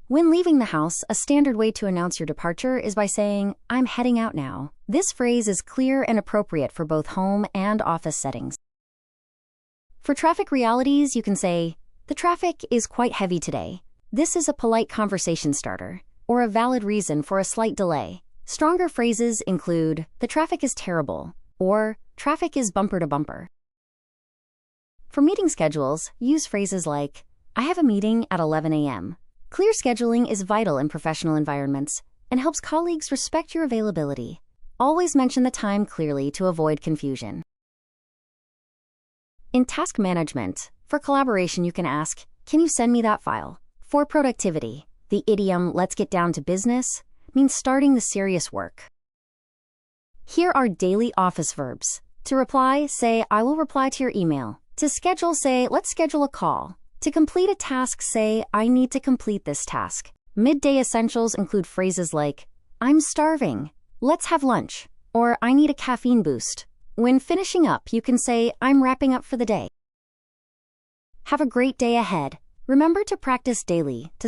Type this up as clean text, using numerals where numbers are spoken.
When leaving the house, a standard way to announce your departure is by saying, "I'm heading out now." This phrase is clear and appropriate for both home and office settings. For traffic realities, you can say, "The traffic is quite heavy today." This is a polite conversation starter, or a valid reason for a slight delay. Stronger phrases include, "The traffic is terrible," or "Traffic is bumper to bumper." For meeting schedules, use phrases like, "I have a meeting at 11 a.m." Clear scheduling is vital in professional environments and helps colleagues respect your availability. Always mention the time clearly to avoid confusion. In task management, for collaboration you can ask, "Can you send me that file?" For productivity, the idiom "let's get down to business" means starting the serious work. Here are daily office verbs. To reply, say, "I will reply to your email." To schedule, say, "Let's schedule a call." To complete a task, say, "I need to complete this task." Midday essentials include phrases like, "I'm starving," "Let's have lunch," or "I need a caffeine boost." When finishing up, you can say, "I'm wrapping up for the day." Have a great day ahead. Remember to practice daily to